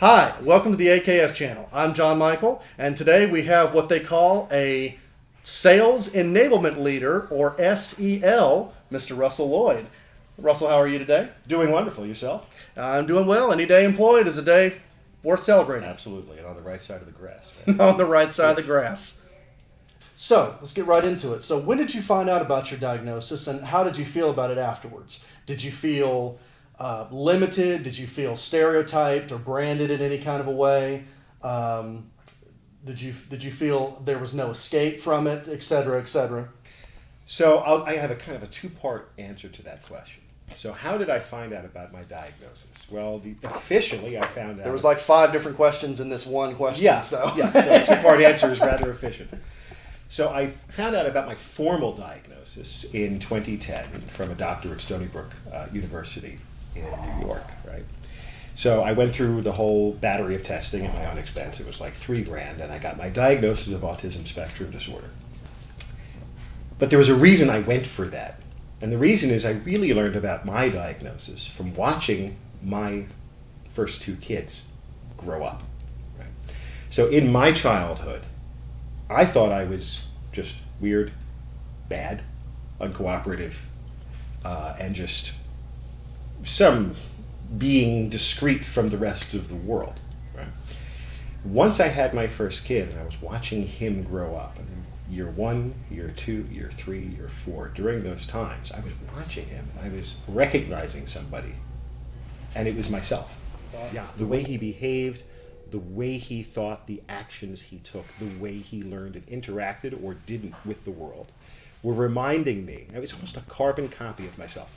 Hi, welcome to the AKF channel. I'm John Michael, and today we have what they call a Sales Enablement Leader, or SEL, Mr. Russell Lloyd. Russell, how are you today? Doing wonderful. Yourself? I'm doing well. Any day employed is a day worth celebrating. Absolutely, and on the right side of the grass. Right? On the right side of the grass. So, let's get right into it. So, when did you find out about your diagnosis, and how did you feel about it afterwards? Did you feel limited? Did you feel stereotyped or branded in any kind of a way? Did you feel there was no escape from it, et cetera, et cetera? So I have a kind of a two-part answer to that question. So how did I find out about my diagnosis? Well, officially I found out... There was like 5 different questions in this one question. Yeah, so a two-part answer is rather efficient. So I found out about my formal diagnosis in 2010 from a doctor at Stony Brook University in New York, right? So I went through the whole battery of testing at my own expense. It was like $3,000, and I got my diagnosis of autism spectrum disorder. But there was a reason I went for that. And the reason is I really learned about my diagnosis from watching my first 2 kids grow up. Right? So in my childhood, I thought I was just weird, bad, uncooperative, and just some being discrete from the rest of the world. Right? Once I had my first kid and I was watching him grow up, year 1, year 2, year 3, year 4, during those times, I was watching him. I was recognizing somebody, and it was myself. Yeah, the way he behaved, the way he thought, the actions he took, the way he learned and interacted or didn't with the world were reminding me. I was almost a carbon copy of myself.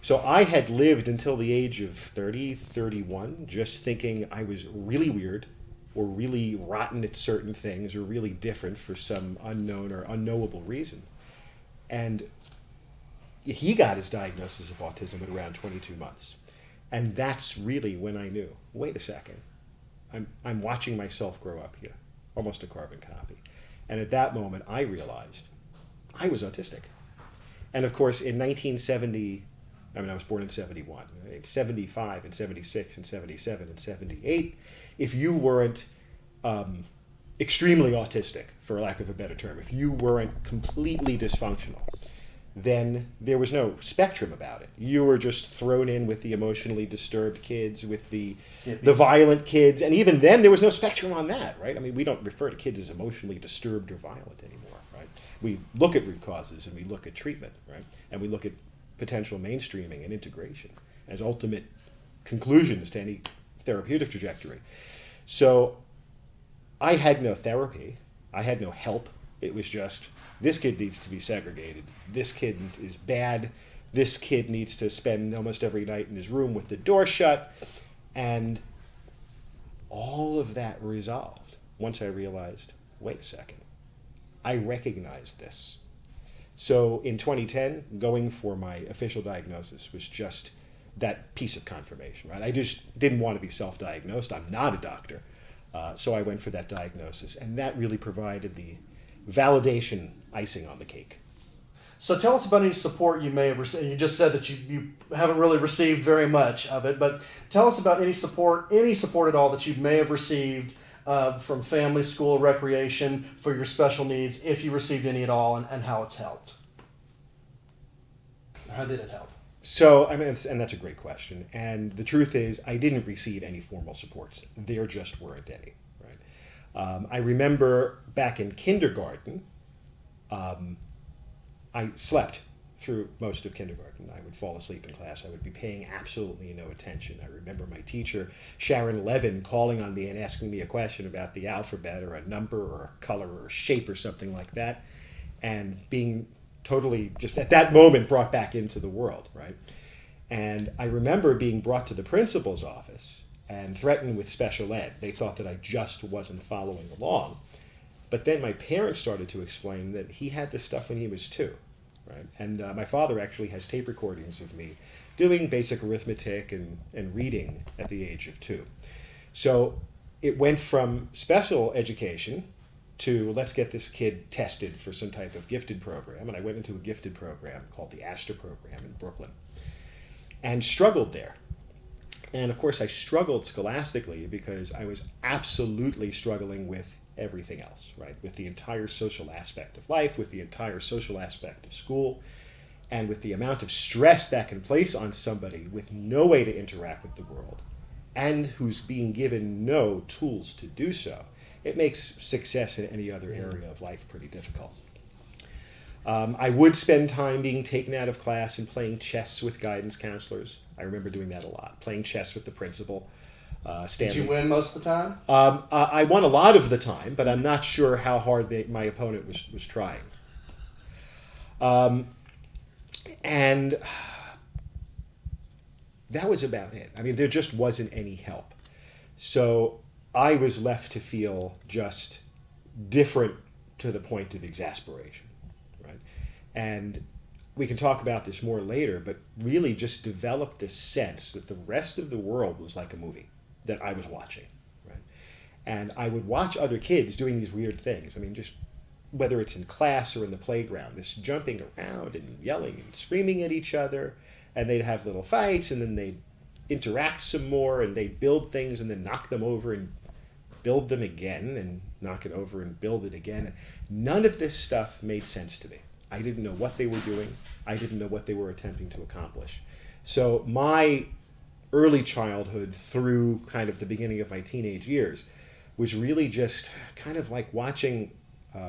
So I had lived until the age of 30, 31, just thinking I was really weird, or really rotten at certain things, or really different for some unknown or unknowable reason. And he got his diagnosis of autism at around 22 months. And that's really when I knew, wait a second, I'm watching myself grow up here, almost a carbon copy. And at that moment, I realized I was autistic. And of course, in 1970, I was born in 71, right? 75 and 76 and 77 and 78, if you weren't extremely autistic, for lack of a better term, if you weren't completely dysfunctional, then there was no spectrum about it. You were just thrown in with the emotionally disturbed kids, with the violent kids, and even then there was no spectrum on that, right? I mean, we don't refer to kids as emotionally disturbed or violent anymore, right? We look at root causes and we look at treatment, right? And we look at potential mainstreaming and integration as ultimate conclusions to any therapeutic trajectory. So I had no therapy. I had no help. It was just, this kid needs to be segregated. This kid is bad. This kid needs to spend almost every night in his room with the door shut. And all of that resolved once I realized, wait a second, I recognize this. So in 2010, going for my official diagnosis was just that piece of confirmation, right? I just didn't want to be self-diagnosed. I'm not a doctor. So I went for that diagnosis, and that really provided the validation icing on the cake. So tell us about any support you may have received. You just said that you haven't really received very much of it, but tell us about any support at all that you may have received from family, school, recreation for your special needs, if you received any at all, and how it's helped. How did it help? So, and that's a great question. And the truth is, I didn't receive any formal supports. There just weren't any, right? I remember back in kindergarten, I slept through most of kindergarten. I would fall asleep in class. I would be paying absolutely no attention. I remember my teacher, Sharon Levin, calling on me and asking me a question about the alphabet or a number or a color or a shape or something like that, and being totally just at that moment brought back into the world, right? And I remember being brought to the principal's office and threatened with special ed. They thought that I just wasn't following along. But then my parents started to explain that he had this stuff when he was 2, right? And my father actually has tape recordings of me doing basic arithmetic and reading at the age of 2. So it went from special education to let's get this kid tested for some type of gifted program. And I went into a gifted program called the Astor program in Brooklyn and struggled there. And of course, I struggled scholastically because I was absolutely struggling with everything else, right? With the entire social aspect of life, with the entire social aspect of school, and with the amount of stress that can place on somebody with no way to interact with the world, and who's being given no tools to do so. It makes success in any other area of life pretty difficult. I would spend time being taken out of class and playing chess with guidance counselors. I remember doing that a lot, playing chess with the principal. Did you win most of the time? I won a lot of the time, but I'm not sure how hard my opponent was trying. And that was about it. I mean, there just wasn't any help. So I was left to feel just different to the point of exasperation, right? And we can talk about this more later, but really just developed this sense that the rest of the world was like a movie that I was watching, right? And I would watch other kids doing these weird things. I mean, just whether it's in class or in the playground, this jumping around and yelling and screaming at each other, and they'd have little fights, and then they'd interact some more, and they'd build things and then knock them over and build them again and knock it over and build it again. And none of this stuff made sense to me. I didn't know what they were doing. I didn't know what they were attempting to accomplish. So my early childhood through kind of the beginning of my teenage years was really just kind of like watching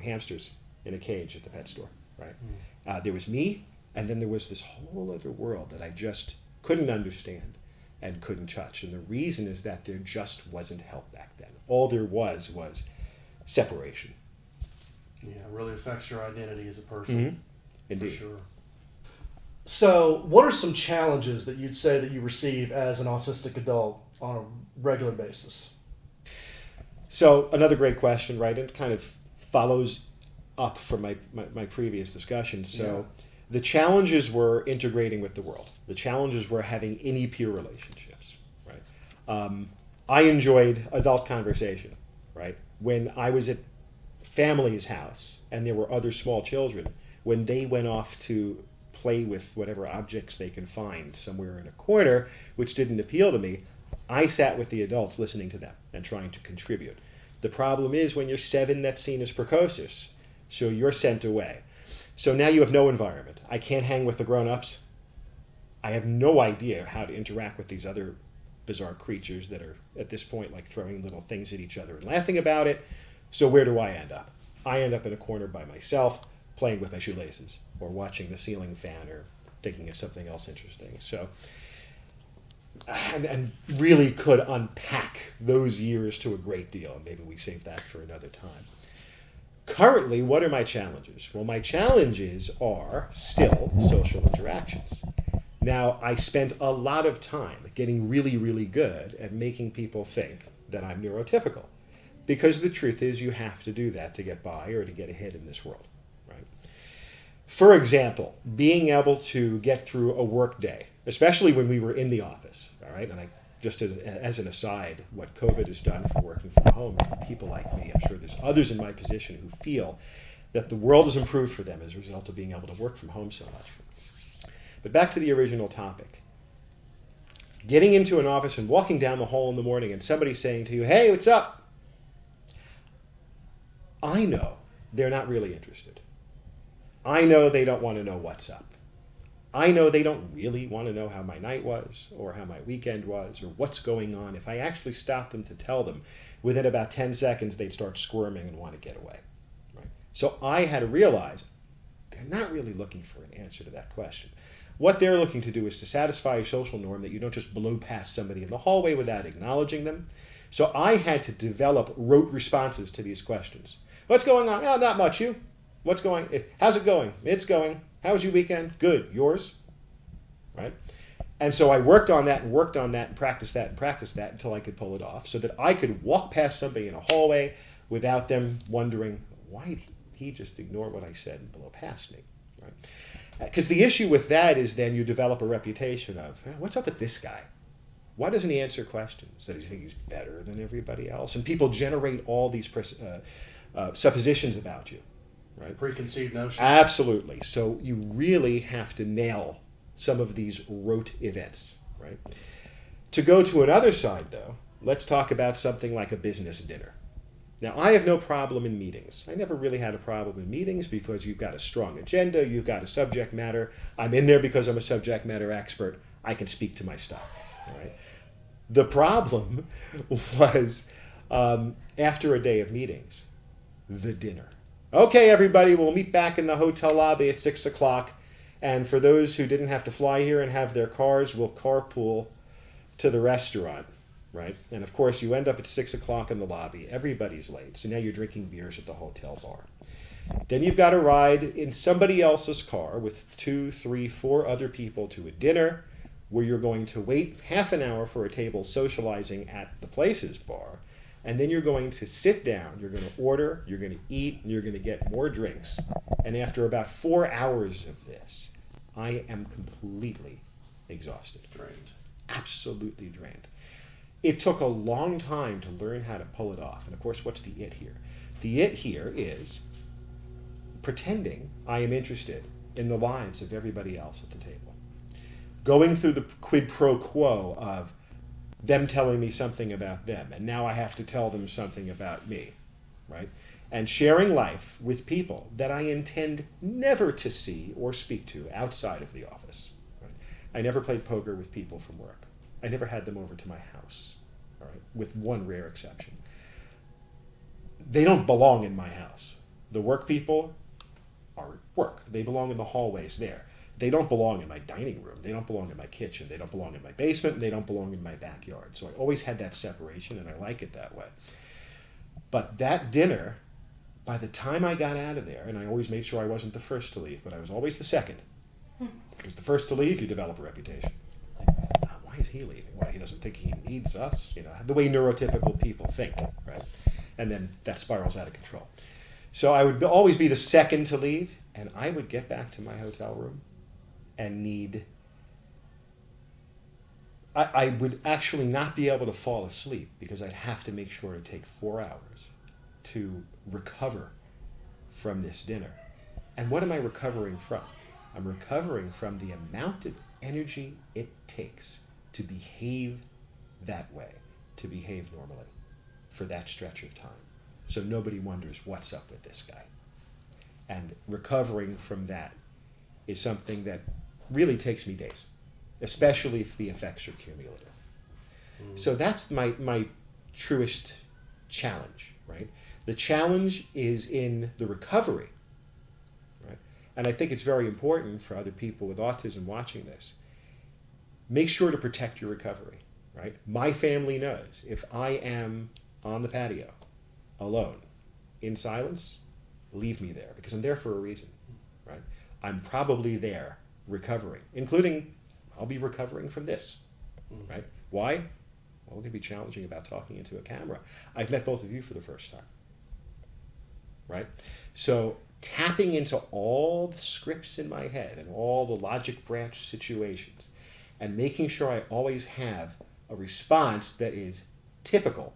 hamsters in a cage at the pet store, right? There was me, and then there was this whole other world that I just couldn't understand and couldn't touch. And the reason is that there just wasn't help back then. All there was separation. Yeah, it really affects your identity as a person. Indeed. For sure. So, what are some challenges that you'd say that you receive as an autistic adult on a regular basis? So, another great question, right? It kind of follows up from my previous discussion. So, the challenges were integrating with the world. The challenges were having any peer relationships, right? I enjoyed adult conversation, right? When I was at family's house and there were other small children, when they went off to play with whatever objects they could find somewhere in a corner, which didn't appeal to me, I sat with the adults listening to them and trying to contribute. The problem is when you're 7, that's seen as precocious, so you're sent away. So now you have no environment. I can't hang with the grown-ups. I have no idea how to interact with these other bizarre creatures that are, at this point, like throwing little things at each other and laughing about it. So where do I end up? I end up in a corner by myself, playing with my shoelaces, or watching the ceiling fan, or thinking of something else interesting. So, and really could unpack those years to a great deal. Maybe we save that for another time. Currently, what are my challenges? Well, my challenges are still social interactions. Now, I spent a lot of time getting really, really good at making people think that I'm neurotypical. Because the truth is you have to do that to get by or to get ahead in this world, right? For example, being able to get through a work day, especially when we were in the office, all right? And I just as an aside, what COVID has done for working from home to people like me, I'm sure there's others in my position who feel that the world has improved for them as a result of being able to work from home so much. But back to the original topic. Getting into an office and walking down the hall in the morning and somebody saying to you, "Hey, what's up?" I know they're not really interested. I know they don't want to know what's up. I know they don't really want to know how my night was or how my weekend was or what's going on. If I actually stopped them to tell them, within about 10 seconds, they'd start squirming and want to get away. Right? So I had to realize they're not really looking for an answer to that question. What they're looking to do is to satisfy a social norm that you don't just blow past somebody in the hallway without acknowledging them. So I had to develop rote responses to these questions. What's going on? Oh, not much. You? What's going? How's it going? It's going. How was your weekend? Good. Yours? Right? And so I worked on that and worked on that and practiced that until I could pull it off so that I could walk past somebody in a hallway without them wondering, why did he just ignore what I said and blow past me? Right? Because the issue with that is then you develop a reputation of, what's up with this guy? Why doesn't he answer questions? Does he think he's better than everybody else? And people generate all these suppositions about you. Right? Preconceived notions. Absolutely. So you really have to nail some of these rote events, right? To go to another side, though, let's talk about something like a business dinner. Now, I have no problem in meetings. I never really had a problem in meetings because you've got a strong agenda, you've got a subject matter. I'm in there because I'm a subject matter expert. I can speak to my stuff. All right? The problem was after a day of meetings, the dinner. Okay, everybody, we'll meet back in the hotel lobby at 6 o'clock. And for those who didn't have to fly here and have their cars, we'll carpool to the restaurant, right? And of course, you end up at 6 o'clock in the lobby. Everybody's late. So now you're drinking beers at the hotel bar. Then you've got to ride in somebody else's car with 2, 3, 4 other people to a dinner where you're going to wait half an hour for a table socializing at the place's bar. And then you're going to sit down, you're going to order, you're going to eat, and you're going to get more drinks. And after about 4 hours of this, I am completely exhausted. Drained. Absolutely drained. It took a long time to learn how to pull it off. And of course, what's the it here? The it here is pretending I am interested in the lives of everybody else at the table. Going through the quid pro quo of them telling me something about them, and now I have to tell them something about me, right? And sharing life with people that I intend never to see or speak to outside of the office. Right? I never played poker with people from work. I never had them over to my house, all right, with one rare exception. They don't belong in my house. The work people are at work. They belong in the hallways there. They don't belong in my dining room. They don't belong in my kitchen. They don't belong in my basement. They don't belong in my backyard. So I always had that separation, and I like it that way. But that dinner, by the time I got out of there, and I always made sure I wasn't the first to leave, but I was always the second. Because the first to leave, you develop a reputation. Why is he leaving? Why, he doesn't think he needs us? You know, the way neurotypical people think, right? And then that spirals out of control. So I would always be the second to leave, and I would get back to my hotel room and I would actually not be able to fall asleep because I'd have to make sure to take 4 hours to recover from this dinner. And what am I recovering from? I'm recovering from the amount of energy it takes to behave that way, to behave normally for that stretch of time. So nobody wonders what's up with this guy. And recovering from that is something that really takes me days, especially if the effects are cumulative. So that's my truest challenge, right? The challenge is in the recovery, right? And I think it's very important for other people with autism watching this. Make sure to protect your recovery, right? My family knows if I am on the patio, alone, in silence, leave me there, because I'm there for a reason, right? I'm probably there recovering, including I'll be recovering from this, right? Why? Well, we're going to be challenging about talking into a camera. I've met both of you for the first time, right? So tapping into all the scripts in my head and all the logic branch situations and making sure I always have a response that is typical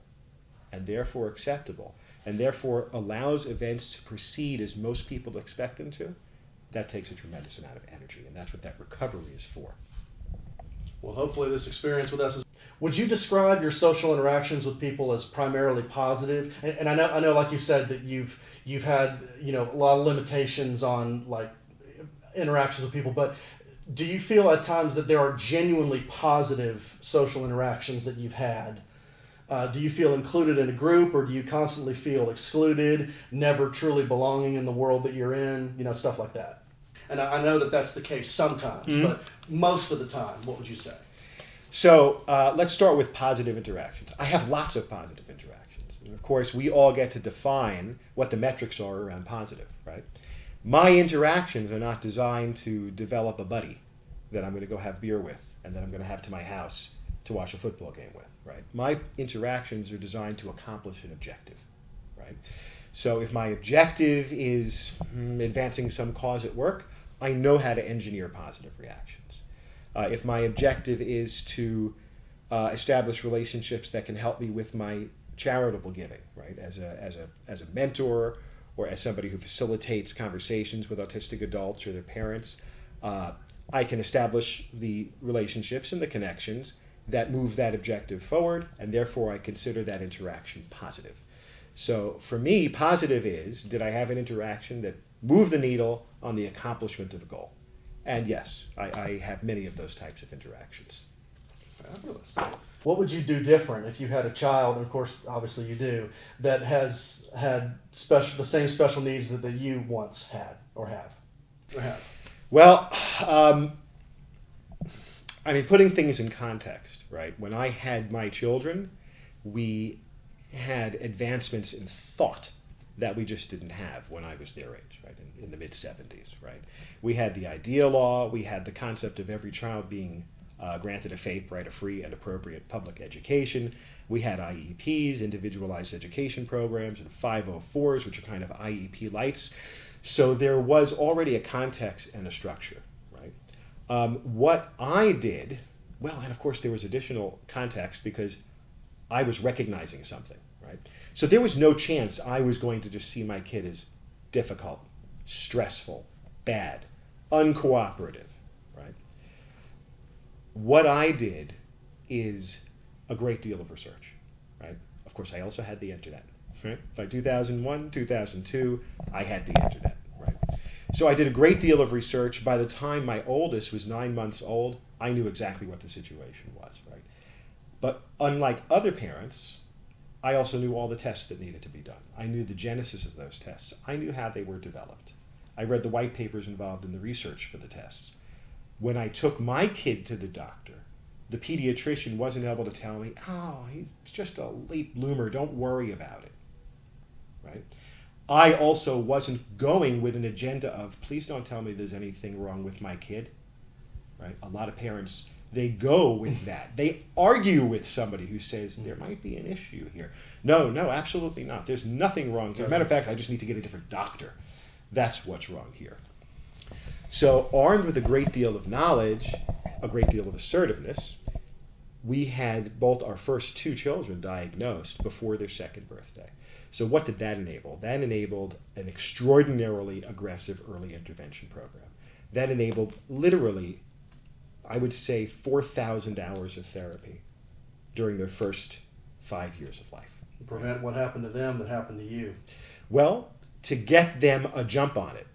and therefore acceptable and therefore allows events to proceed as most people expect them to, that takes a tremendous amount of energy, and that's what that recovery is for. Well, hopefully this experience with us is... Would you describe your social interactions with people as primarily positive? And I know, like you said, that you've had, you know, a lot of limitations on like interactions with people, but do you feel at times that there are genuinely positive social interactions that you've had? Do you feel included in a group, or do you constantly feel excluded, never truly belonging in the world that you're in, you know, stuff like that? And I know that that's the case sometimes, but most of the time, what would you say? So let's start with positive interactions. I have lots of positive interactions. And of course, we all get to define what the metrics are around positive, right? My interactions are not designed to develop a buddy that I'm going to go have beer with and that I'm going to have to my house to watch a football game with, right? My interactions are designed to accomplish an objective, right? So if my objective is advancing some cause at work, I know how to engineer positive reactions. If my objective is to establish relationships that can help me with my charitable giving, right? As a mentor or as somebody who facilitates conversations with autistic adults or their parents, I can establish the relationships and the connections that move that objective forward, and therefore I consider that interaction positive. So for me, positive is, did I have an interaction that moved the needle on the accomplishment of a goal? And yes, I have many of those types of interactions. Fabulous. What would you do different if you had a child, and of course, obviously you do, that has had the same special needs that you once had or have? Well, I mean, putting things in context, right? When I had my children, we had advancements in thought that we just didn't have when I was their age, right? In the mid-70s, right? We had the IDEA law, we had the concept of every child being granted a FAPE, right, a free and appropriate public education. We had IEPs, individualized education programs, and 504s, which are kind of IEP lights. So there was already a context and a structure, right? What I did, well, and of course there was additional context because I was recognizing something, right? So there was no chance I was going to just see my kid as difficult, stressful, bad, uncooperative, right? What I did is a great deal of research, right? Of course, I also had the internet, right? By 2001, 2002, I had the internet, right? So I did a great deal of research. By the time my oldest was 9 months old, I knew exactly what the situation was, right? But unlike other parents, I also knew all the tests that needed to be done. I knew the genesis of those tests. I knew how they were developed. I read the white papers involved in the research for the tests. When I took my kid to the doctor, the pediatrician wasn't able to tell me, oh, he's just a late bloomer, don't worry about it, right? I also wasn't going with an agenda of, please don't tell me there's anything wrong with my kid, right? A lot of parents, they go with that. They argue with somebody who says, there might be an issue here. No, absolutely not. There's nothing wrong here. Matter of fact, I just need to get a different doctor. That's what's wrong here. So armed with a great deal of knowledge, a great deal of assertiveness, we had both our first two children diagnosed before their second birthday. So what did that enable? That enabled an extraordinarily aggressive early intervention program. That enabled literally, I would say, 4,000 hours of therapy during their first 5 years of life. Prevent what happened to them that happened to you. Well, to get them a jump on it,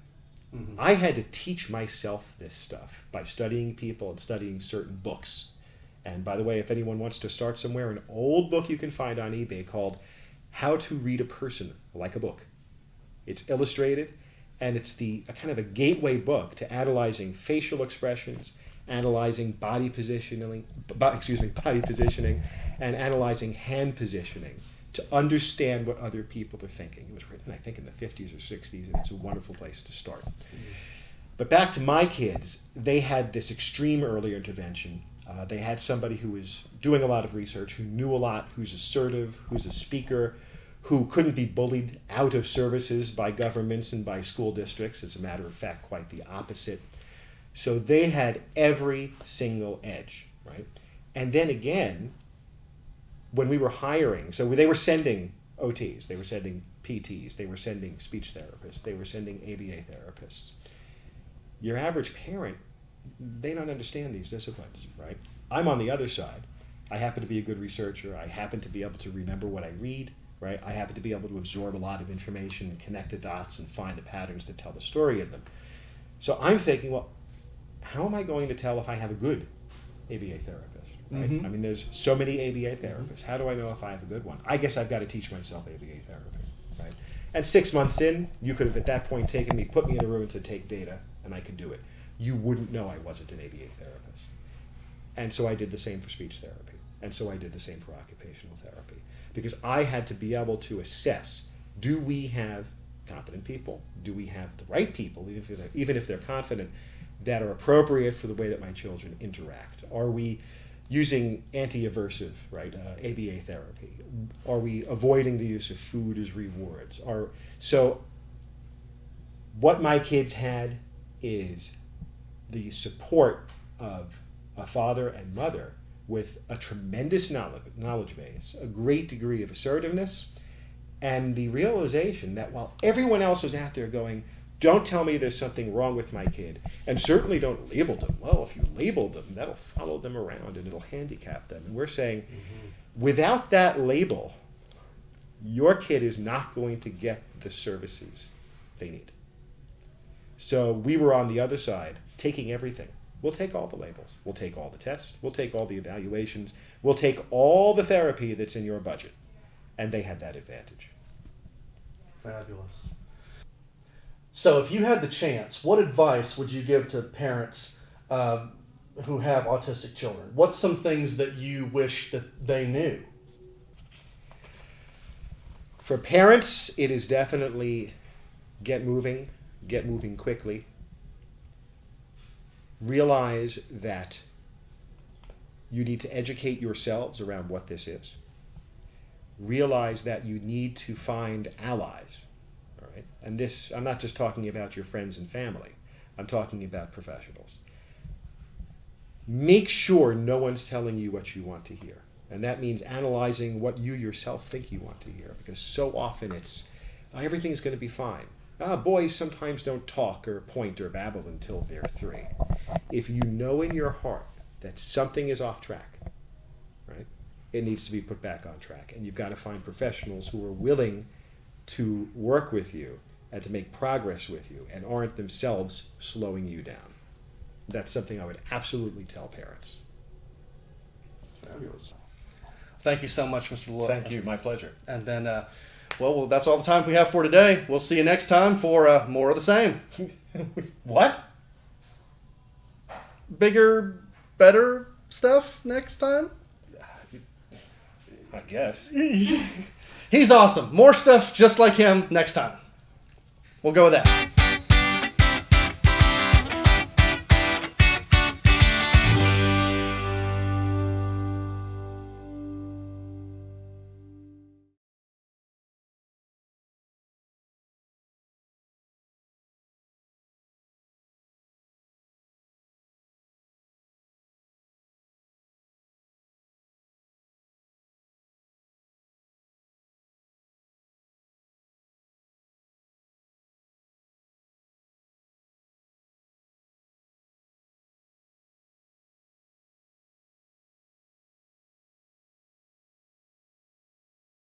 Mm-hmm. I had to teach myself this stuff by studying people and studying certain books. And by the way, if anyone wants to start somewhere, an old book you can find on eBay called How to Read a Person Like a Book. It's illustrated, and it's a kind of a gateway book to analyzing facial expressions, analyzing body positioning, and analyzing hand positioning to understand what other people are thinking. It was written, I think, in the 50s or 60s, and it's a wonderful place to start. But back to my kids, they had this extreme early intervention. They had somebody who was doing a lot of research, who knew a lot, who's assertive, who's a speaker, who couldn't be bullied out of services by governments and by school districts. As a matter of fact, quite the opposite. So they had every single edge, right? And then again, when we were hiring, so they were sending OTs, they were sending PTs, they were sending speech therapists, they were sending ABA therapists. Your average parent, they don't understand these disciplines, right? I'm on the other side. I happen to be a good researcher. I happen to be able to remember what I read, right? I happen to be able to absorb a lot of information and connect the dots and find the patterns that tell the story in them. So I'm thinking, well, how am I going to tell if I have a good ABA therapist? Right? Mm-hmm. I mean, there's so many ABA therapists. How do I know if I have a good one? I guess I've got to teach myself ABA therapy, right? And 6 months in, you could have at that point taken me, put me in a room and said, take data, and I could do it. You wouldn't know I wasn't an ABA therapist. And so I did the same for speech therapy. And so I did the same for occupational therapy. Because I had to be able to assess, do we have competent people? Do we have the right people, even if they're confident, that are appropriate for the way that my children interact? Are we using anti-aversive, right, ABA therapy? Are we avoiding the use of food as rewards? So what my kids had is the support of a father and mother with a tremendous knowledge base, a great degree of assertiveness, and the realization that while everyone else was out there going, Don't tell me there's something wrong with my kid. And certainly don't label them. Well, if you label them, that'll follow them around and it'll handicap them. And we're saying, without that label, your kid is not going to get the services they need. So we were on the other side, taking everything. We'll take all the labels. We'll take all the tests. We'll take all the evaluations. We'll take all the therapy that's in your budget. And they had that advantage. Fabulous. So if you had the chance, what advice would you give to parents who have autistic children? What's some things that you wish that they knew? For parents, it is definitely get moving quickly. Realize that you need to educate yourselves around what this is. Realize that you need to find allies. All right? And this, I'm not just talking about your friends and family. I'm talking about professionals. Make sure no one's telling you what you want to hear. And that means analyzing what you yourself think you want to hear. Because so often it's, oh, everything's going to be fine. Boys sometimes don't talk or point or babble until they're 3. If you know in your heart that something is off track, right, it needs to be put back on track. And you've got to find professionals who are willing to work with you and to make progress with you and aren't themselves slowing you down. That's something I would absolutely tell parents. Fabulous. Thank you so much, Mr. Lloyd. Thank you. My pleasure. And then, well, that's all the time we have for today. We'll see you next time for more of the same. What? Bigger, better stuff next time? I guess. He's awesome. More stuff just like him next time. We'll go with that.